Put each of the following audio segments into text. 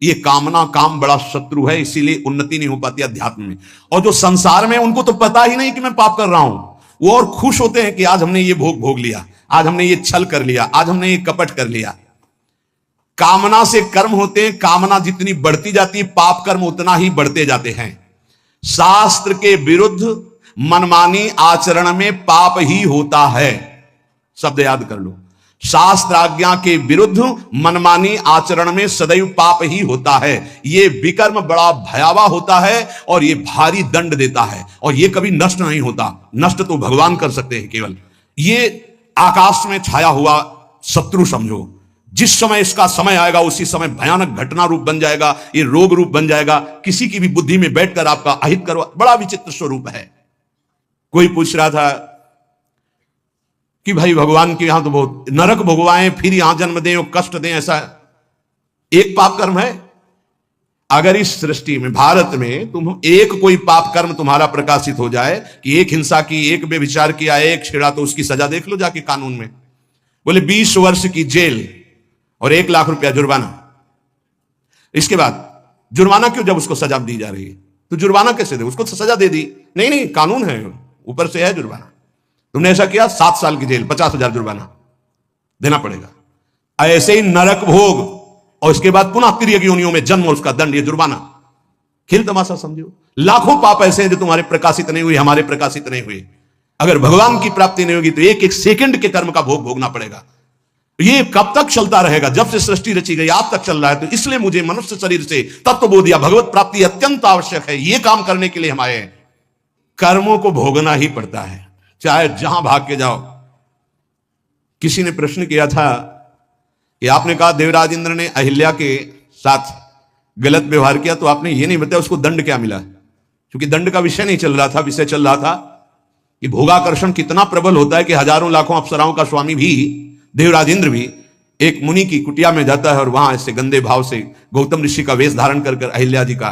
ये कामना, काम बड़ा शत्रु है, इसीलिए उन्नति नहीं हो पाती अध्यात्म में। और जो संसार में, उनको तो पता ही नहीं कि मैं पाप कर रहा हूं, वो और खुश होते हैं कि आज हमने ये भोग लिया, आज हमने ये छल कर लिया, आज हमने ये कपट कर लिया। कामना से कर्म होते हैं, कामना जितनी बढ़ती जाती है, पाप कर्म उतना ही बढ़ते जाते हैं। शास्त्र के विरुद्ध मनमानी आचरण में पाप ही होता है। शब्द याद कर लो, शास्त्र आज्ञा के विरुद्ध मनमानी आचरण में सदैव पाप ही होता है। यह विकर्म बड़ा भयावह होता है और यह भारी दंड देता है, और यह कभी नष्ट नहीं होता। नष्ट तो भगवान कर सकते हैं केवल। यह आकाश में छाया हुआ शत्रु समझो, जिस समय इसका समय आएगा उसी समय भयानक घटना रूप बन जाएगा, ये रोग रूप बन जाएगा, किसी की भी बुद्धि में बैठकर आपका अहित करवा। बड़ा विचित्र स्वरूप है। कोई पूछ रहा था कि भाई भगवान के यहां तो बहुत नरक भोगवाएं, फिर यहां जन्म दें और कष्ट दें, ऐसा एक पाप कर्म है? अगर इस सृष्टि में, भारत में, तुम एक कोई पाप कर्म तुम्हारा प्रकाशित हो जाए कि एक हिंसा की, एक बेविचार किया, एक छेड़ा, तो उसकी सजा देख लो जाके कानून में। बोले 20 वर्ष की जेल और 1 लाख रुपया जुर्माना। इसके बाद जुर्माना क्यों, जब उसको सजा दी जा रही है तो जुर्माना कैसे दे? उसको तो सजा दे दी। नहीं नहीं, कानून है, ऊपर से है जुर्माना। तुमने ऐसा किया, 7 साल की जेल, 50,000 जुर्माना देना पड़ेगा। ऐसे ही नरक भोग और इसके बाद पुनः तिर्यक योनियों में जन्म और उसका दंड, ये जुर्माना। खेल तमाशा समझो। लाखों पाप ऐसे हैं जो तुम्हारे प्रकाशित नहीं हुए, हमारे प्रकाशित नहीं हुए। अगर भगवान की प्राप्ति नहीं होगी तो एक एक सेकंड के कर्म का भोग भोगना पड़ेगा। ये कब तक चलता रहेगा? जब से सृष्टि रची गई आज तक चल रहा है। तो इसलिए मुझे मनुष्य शरीर से तत्वबोध या भगवत प्राप्ति अत्यंत आवश्यक है। ये काम करने के लिए हम आए हैं। कर्मों को भोगना ही पड़ता है, चाहे जहां भाग के जाओ। किसी ने प्रश्न किया था कि आपने कहा देवराज इंद्र ने अहिल्या के साथ गलत व्यवहार किया, तो आपने ये नहीं बताया उसको दंड क्या मिला। क्योंकि दंड का विषय नहीं चल रहा था, विषय चल रहा था कि भोगाकर्षण कितना प्रबल होता है कि हजारों लाखों अप्सराओं का स्वामी भी, देवराज इंद्र भी, एक मुनि की कुटिया में जाता है और वहां ऐसे गंदे भाव से गौतम ऋषि का वेश धारण कर अहिल्या जी का,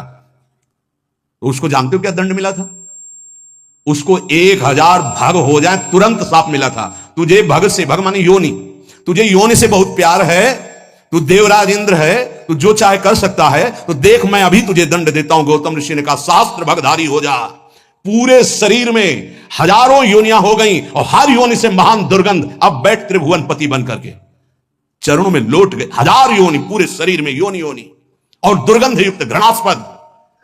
तो उसको जानते हो क्या दंड मिला था? उसको 1000 भग हो जाए तुरंत साप मिला था। तुझे भग से, भग माने योनि, तुझे योनि से बहुत प्यार है, तू देवराज इंद्र है, तू जो चाहे कर सकता है, तो देख मैं अभी तुझे दंड देता हूं। गौतम ऋषि ने कहा शास्त्र भगधारी हो जा। पूरे शरीर में हजारों योनियां हो गई और हर योनि से महान दुर्गंध। अब बैठ त्रिभुवन पति बन करके चरणों में लौट गए। 1000 योनि पूरे शरीर में, योनि योनि, और दुर्गंध युक्त घृणास्पद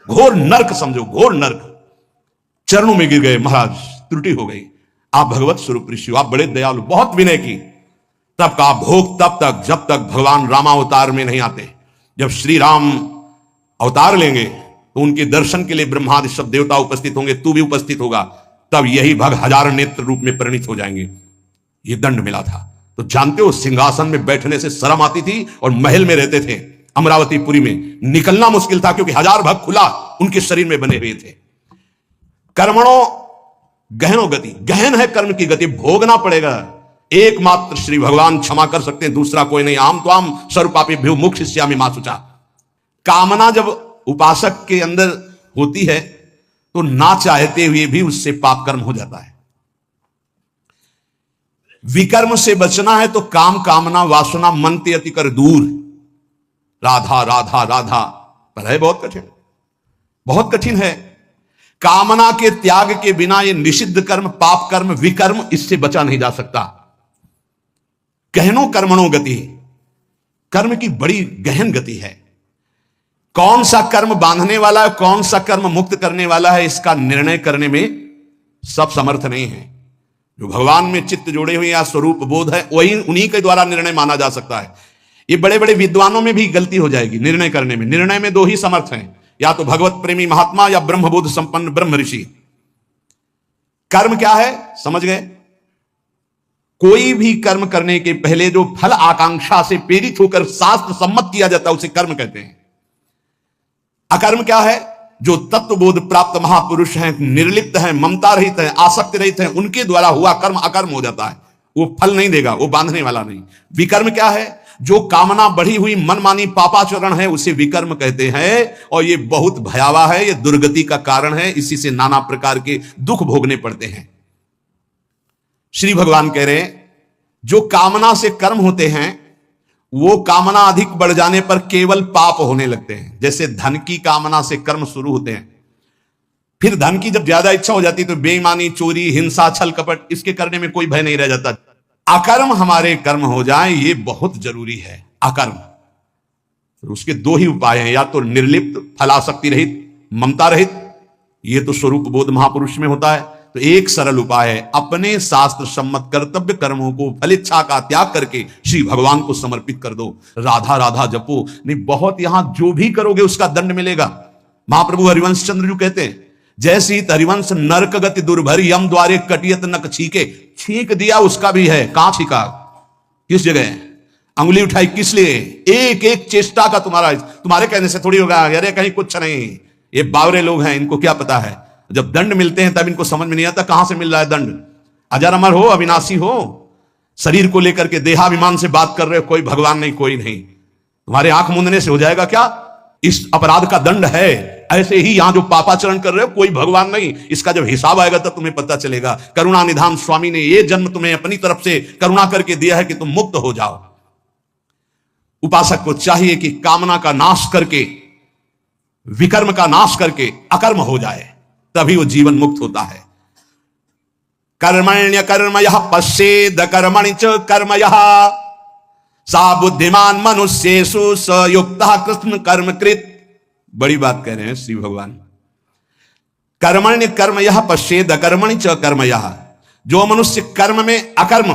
घोर नर्क समझो, घोर नर्क। चरणों में गिर गए, महाराज त्रुटि हो गई, आप भगवत स्वरूप ऋषि हो, आप बड़े दयालु, बहुत विनय की। तब का भोग तब तक जब तक भगवान रामावतार में नहीं आते। जब श्री राम अवतार लेंगे तो उनके दर्शन के लिए ब्रह्मादि सब देवता उपस्थित होंगे, तू भी उपस्थित होगा, तब यही भग 1000 नेत्र रूप में परिणित हो जाएंगे। ये दंड मिला था। तो जानते हो, सिंहासन में बैठने से शर्म आती थी और महल में रहते थे अमरावतीपुरी में, निकलना मुश्किल था क्योंकि 1000 भग खुला उनके शरीर में बने हुए थे। कर्मणों गहनो गति, गहन है कर्म की गति, भोगना पड़ेगा। एकमात्र श्री भगवान क्षमा कर सकते हैं, दूसरा कोई नहीं। आम तो आम सर्वपापेभ्यो मोक्षयिष्यामि मा शुचा। कामना जब उपासक के अंदर होती है तो ना चाहते हुए भी उससे पाप कर्म हो जाता है। विकर्म से बचना है तो काम, कामना, वासना मन ते अति कर दूर। राधा राधा राधा, पर है बहुत कठिन, बहुत कठिन है। कामना के त्याग के बिना ये निषिद्ध कर्म, पाप कर्म, विकर्म, इससे बचा नहीं जा सकता। गहनो कर्मणों गति, कर्म की बड़ी गहन गति है। कौन सा कर्म बांधने वाला है, कौन सा कर्म मुक्त करने वाला है, इसका निर्णय करने में सब समर्थ नहीं है। जो भगवान में चित्त जोड़े हुए या स्वरूप बोध है, वही उन्हीं के द्वारा निर्णय माना जा सकता है। ये बड़े बड़े विद्वानों में भी गलती हो जाएगी निर्णय करने में। निर्णय में 2 ही समर्थ हैं, या तो भगवत प्रेमी महात्मा या ब्रह्मबोध संपन्न ब्रह्म ऋषि। कर्म क्या है समझ गए? कोई भी कर्म करने के पहले जो फल आकांक्षा से प्रेरित होकर शास्त्र सम्मत किया जाता है उसे कर्म कहते हैं। अकर्म क्या है? जो तत्वबोध प्राप्त महापुरुष हैं, निर्लिप्त हैं, ममता रहित हैं, आसक्त रहित हैं, उनके द्वारा हुआ कर्म अकर्म हो जाता है, वो फल नहीं देगा, वो बांधने वाला नहीं। विकर्म क्या है? जो कामना बढ़ी हुई मनमानी पापाचरण है उसे विकर्म कहते हैं, और ये बहुत भयावह है, ये दुर्गति का कारण है। इसी से नाना प्रकार के दुख भोगने पड़ते हैं। श्री भगवान कह रहे हैं जो कामना से कर्म होते हैं वो कामना अधिक बढ़ जाने पर केवल पाप होने लगते हैं। जैसे धन की कामना से कर्म शुरू होते हैं, फिर धन की जब ज्यादा इच्छा हो जाती है तो बेईमानी, चोरी, हिंसा, छल कपट, इसके करने में कोई भय नहीं रह जाता। अकर्म हमारे कर्म हो जाए, ये बहुत जरूरी है। अकर्म, तो उसके दो ही उपाय हैं, या तो निर्लिप्त, फलासक्ति रहित, ममता रहित, ये तो स्वरूप बोध महापुरुष में होता है। तो एक सरल उपाय है, अपने शास्त्र सम्मत कर्तव्य कर्मों को फलिच्छा का त्याग करके श्री भगवान को समर्पित कर दो। राधा राधा जपो, नहीं बहुत यहां जो भी करोगे उसका दंड मिलेगा। महाप्रभु हरिवंश चंद्र जी कहते हैं, जैसे ही हरिवंश नरक गति दुर्भर यम द्वारे कटियत नक छीके, छींक दिया उसका भी है। कहां छीका, किस जगह अंगुली उठाई, किस लिए? एक एक चेष्टा का तुम्हारे कहने से थोड़ी होगा। अरे कहीं कुछ नहीं, ये बावरे लोग हैं, इनको क्या पता है। जब दंड मिलते हैं तब इनको समझ में नहीं आता कहां से मिल रहा है दंड। अजर अमर हो, अविनाशी हो, शरीर को लेकर के देहाभिमान से बात कर रहे हो, कोई भगवान नहीं, कोई नहीं। तुम्हारे आंख मूंदने से हो जाएगा क्या? इस अपराध का दंड है। ऐसे ही यहां जो पापाचरण कर रहे हो, कोई भगवान नहीं, इसका जब हिसाब आएगा तब तुम्हें पता चलेगा। करुणा निधान स्वामी ने ये जन्म तुम्हें अपनी तरफ से करुणा करके दिया है कि तुम मुक्त हो जाओ। उपासक को चाहिए कि कामना का नाश करके, विकर्म का नाश करके अकर्म हो जाए, तभी वो जीवन मुक्त होता है। कर्मण्य कर्म यह पश्येद कर्मणि च कर्म यह, सा बुद्धिमान मनुष्येषु स युक्तः कृष्ण कर्मकृत। बड़ी बात कह रहे हैं श्री भगवान। कर्मण्य कर्म यह पश्येद कर्मणि च कर्म यह, जो मनुष्य कर्म में अकर्म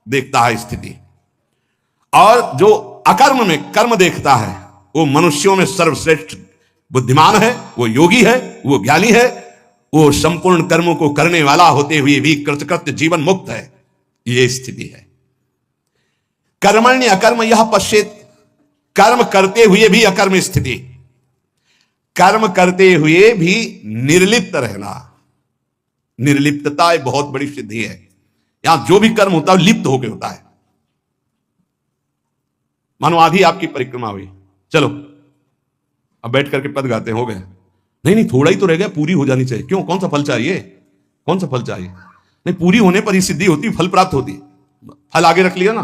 देखता है स्थिति, और जो अकर्म में कर्म देखता है, वो मनुष्यों में सर्वश्रेष्ठ बुद्धिमान है, वो योगी है, वो ज्ञानी है, वो संपूर्ण कर्मों को करने वाला होते हुए भी कृतकृत्य जीवन मुक्त है। ये स्थिति है। कर्मण्य अकर्म यह पश्चित, कर्म करते हुए भी अकर्म स्थिति, कर्म करते हुए भी निर्लिप्त रहना। निर्लिप्तता एक बहुत बड़ी सिद्धि है। यहां जो भी कर्म होता है लिप्त होकर होता है। मानो आधी आपकी परिक्रमा हुई, चलो अब बैठ करके पद गाते हो गए, नहीं नहीं थोड़ा ही तो रह गया, पूरी हो जानी चाहिए। क्यों, कौन सा फल चाहिए, कौन सा फल चाहिए? नहीं, पूरी होने पर ही सिद्धि होती, फल प्राप्त होती। फल आगे रख लिया ना,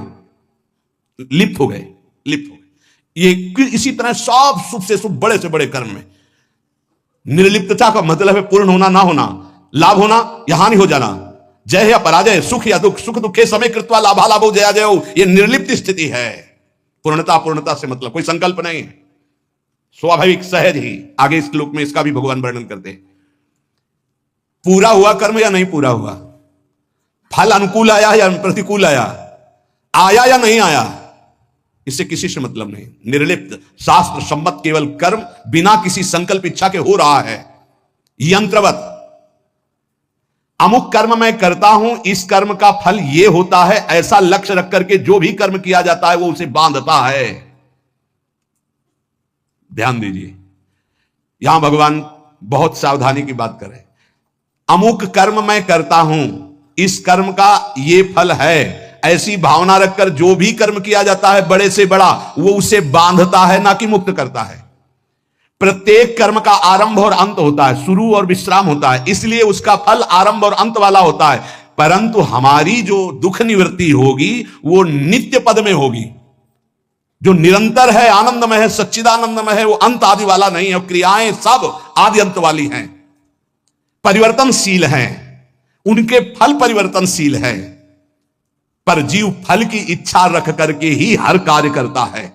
लिप्त हो गए, लिप्त हो गए। ये इसी तरह सब शुभ से शुभ, बड़े से बड़े कर्म में निर्लिप्तता का मतलब है पूर्ण होना, ना होना, लाभ होना या हानि हो जाना, जय या पराजय, सुख या दुख, सुख दुखे समय कृत्वा लाभा लाभो जया जयो, ये निर्लिप्त स्थिति है। पूर्णता, पूर्णता से मतलब कोई संकल्प नहीं, स्वाभाविक सहज ही। आगे इस श्लोक में इसका भी भगवान वर्णन करते हैं। पूरा हुआ कर्म या नहीं पूरा हुआ, फल अनुकूल आया या प्रतिकूल आया, आया या नहीं आया, इससे किसी से मतलब नहीं। निर्लिप्त, शास्त्र सम्मत केवल कर्म बिना किसी संकल्प इच्छा के हो रहा है। यंत्रवत, अमुक कर्म मैं करता हूं, इस कर्म का फल यह होता है, ऐसा लक्ष्य रख करके जो भी कर्म किया जाता है वो उसे बांधता है। ध्यान दीजिए, यहां भगवान बहुत सावधानी की बात कर रहे हैं। अमुक कर्म मैं करता हूं, इस कर्म का ये फल है, ऐसी भावना रखकर जो भी कर्म किया जाता है बड़े से बड़ा, वो उसे बांधता है, ना कि मुक्त करता है। प्रत्येक कर्म का आरंभ और अंत होता है, शुरू और विश्राम होता है, इसलिए उसका फल आरंभ और अंत वाला होता है। परंतु हमारी जो दुख निवृत्ति होगी वो नित्य पद में होगी, जो निरंतर है, आनंदमय है, सच्चिदानंदमय है, वो अंत आदि वाला नहीं है। क्रियाएं सब आदि अंत वाली हैं, परिवर्तनशील हैं, उनके फल परिवर्तनशील है, पर जीव फल की इच्छा रख करके ही हर कार्य करता है।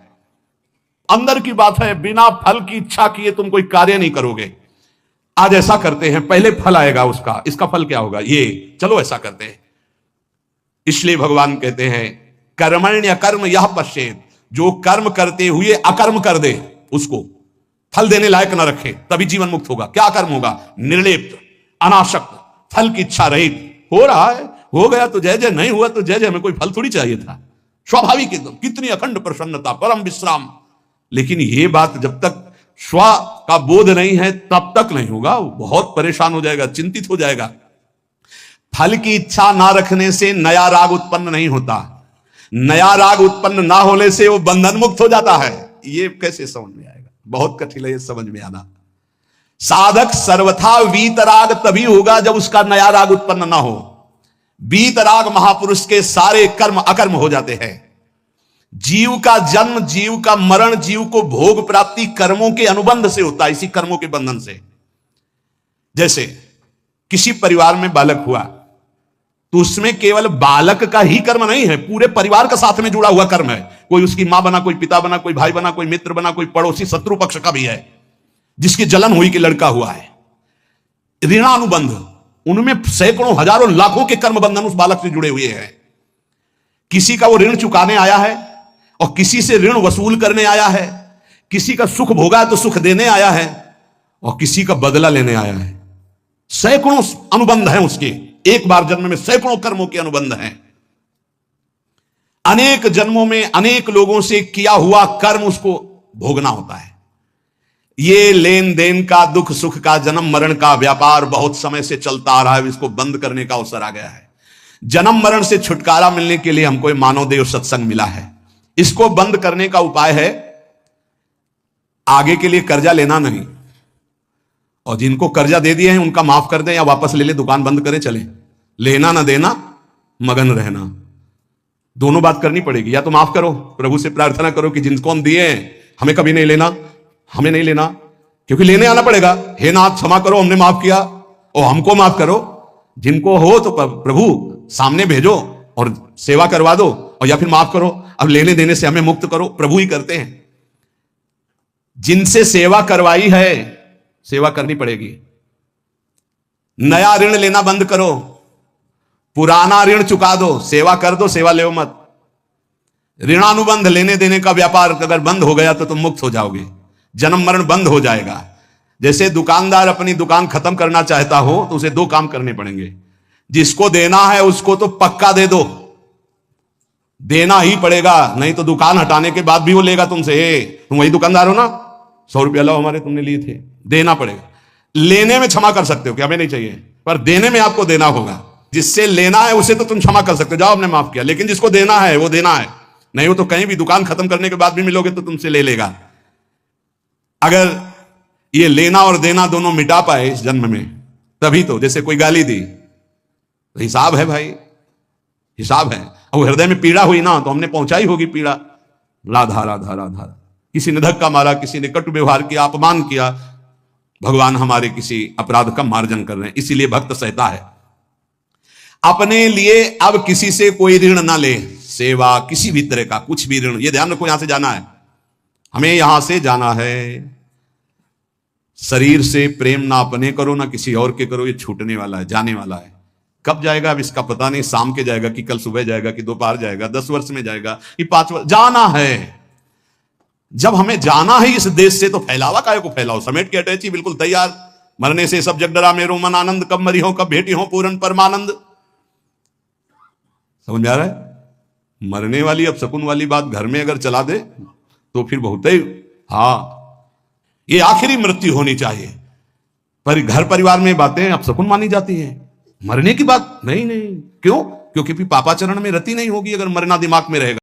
अंदर की बात है, बिना फल की इच्छा किए तुम कोई कार्य नहीं करोगे। आज ऐसा करते हैं, पहले फल आएगा उसका, इसका फल क्या होगा, ये चलो ऐसा करते हैं। इसलिए भगवान कहते हैं कर्मण्य कर्म यह पश्चेत, जो कर्म करते हुए अकर्म कर दे, उसको फल देने लायक न रखे, तभी जीवन मुक्त होगा। क्या कर्म होगा? निर्लिप्त, अनासक्त, फल की इच्छा रहित। हो रहा है, हो गया तो जय जय, नहीं हुआ तो जय जय, हमें कोई फल थोड़ी चाहिए था। स्वाभाविक एकदम, कितनी अखंड प्रसन्नता, परम विश्राम। लेकिन यह बात जब तक स्व का बोध नहीं है तब तक नहीं होगा, बहुत परेशान हो जाएगा, चिंतित हो जाएगा। फल की इच्छा ना रखने से नया राग उत्पन्न नहीं होता, नया राग उत्पन्न ना होने से वो बंधन मुक्त हो जाता है। ये कैसे समझ में आएगा? बहुत कठिन है ये समझ में आना। साधक सर्वथा वीतराग तभी होगा जब उसका नया राग उत्पन्न ना हो। वीतराग महापुरुष के सारे कर्म अकर्म हो जाते हैं। जीव का जन्म, जीव का मरण, जीव को भोग प्राप्ति कर्मों के अनुबंध से होता है, इसी कर्मों के बंधन से। जैसे किसी परिवार में बालक हुआ तो उसमें केवल बालक का ही कर्म नहीं है, पूरे परिवार का साथ में जुड़ा हुआ कर्म है। कोई उसकी मां बना, कोई पिता बना, कोई भाई बना, कोई मित्र बना, कोई पड़ोसी शत्रु पक्ष का भी है जिसकी जलन हुई कि लड़का हुआ है। ऋणानुबंध, उनमें सैकड़ों हजारों लाखों के कर्म बंधन उस बालक से जुड़े हुए हैं। किसी का वो ऋण चुकाने आया है और किसी से ऋण वसूल करने आया है, किसी का सुख भोगा है तो सुख देने आया है और किसी का बदला लेने आया है। सैकड़ों अनुबंध हैं उसके, एक बार जन्म में सैकड़ों कर्मों के अनुबंध हैं। अनेक जन्मों में अनेक लोगों से किया हुआ कर्म उसको भोगना होता है। ये लेन देन का, दुख सुख का, जन्म मरण का व्यापार बहुत समय से चलता आ रहा है। इसको बंद करने का अवसर आ गया है। जन्म मरण से छुटकारा मिलने के लिए हमको मानव देव सत्संग मिला है। इसको बंद करने का उपाय है आगे के लिए कर्जा लेना नहीं, और जिनको कर्जा दे दिए हैं उनका माफ कर दें या वापस ले ले, दुकान बंद करें, चले। लेना ना देना, मगन रहना, दोनों बात करनी पड़ेगी। या तो माफ करो, प्रभु से प्रार्थना करो कि जिनको हम दिए हमें कभी नहीं लेना, हमें नहीं लेना, क्योंकि लेने आना पड़ेगा। हे नाथ क्षमा करो, हमने माफ किया, और हमको माफ करो। जिनको हो तो प्रभु सामने भेजो और सेवा करवा दो, और या फिर माफ करो, अब लेने देने से हमें मुक्त करो। प्रभु ही करते हैं। जिनसे सेवा करवाई है सेवा करनी पड़ेगी। नया ऋण लेना बंद करो, पुराना ऋण चुका दो, सेवा कर दो, सेवा ले मत। ऋणानुबंध, लेने देने का व्यापार अगर बंद हो गया तो तुम मुक्त हो जाओगे, जन्म मरण बंद हो जाएगा। जैसे दुकानदार अपनी दुकान खत्म करना चाहता हो तो उसे दो काम करने पड़ेंगे। जिसको देना है उसको तो पक्का दे दो, देना ही पड़ेगा, नहीं तो दुकान हटाने के बाद भी वो लेगा तुमसे। तुम वही दुकानदार हो ना, 100 रुपया लो हमारे, तुमने लिए थे, देना पड़ेगा। लेने में क्षमा कर सकते हो कि हमें नहीं चाहिए, पर देने में आपको देना होगा। जिससे लेना है उसे तो तुम क्षमा कर सकते हो, जाओ हमने माफ किया, लेकिन जिसको देना है वो देना है। नहीं हो तो कहीं भी दुकान खत्म करने के बाद भी मिलोगे तो तुमसे ले लेगा। अगर ये लेना और देना दोनों मिटा पाए इस जन्म में, तभी तो। जैसे कोई गाली दी तो हिसाब है भाई, हिसाब है। और हृदय में पीड़ा हुई ना तो हमने पहुंचाई होगी पीड़ा। राधा राधा राधा, किसी ने धक्का मारा, किसी ने कटु व्यवहार किया, अपमान किया, भगवान हमारे किसी अपराध का मार्जन कर रहे हैं, इसीलिए भक्त सहता है। अपने लिए अब किसी से कोई ऋण ना ले, सेवा किसी भी तरह का कुछ भी ऋण, ये ध्यान रखो, यहां से जाना है, हमें यहां से जाना है। शरीर से प्रेम ना अपने करो ना किसी और के करो, ये छूटने वाला है, जाने वाला है। कब जाएगा अब इसका पता नहीं, शाम के जाएगा कि कल सुबह जाएगा कि दोपहर जाएगा, 10 वर्ष में जाएगा कि 5 वर्ष, जाना है। जब हमें जाना है इस देश से तो फैलावा काहे को फैलाओ, समेट के अटैची बिल्कुल तैयार। मरने से सब जग डरा मेरो मन आनंद, कब मरी हो कब भेटी हो पूर्ण परमानंद। समझ में आ रहा है? मरने वाली अब शकुन वाली बात घर में अगर चला दे तो फिर बहुत ही, हाँ ये आखिरी मृत्यु होनी चाहिए, पर घर परिवार में बातें अब शकुन मानी जाती है, मरने की बात नहीं। नहीं क्यों? क्योंकि पापाचरण में रति नहीं होगी अगर मरना दिमाग में रहेगा।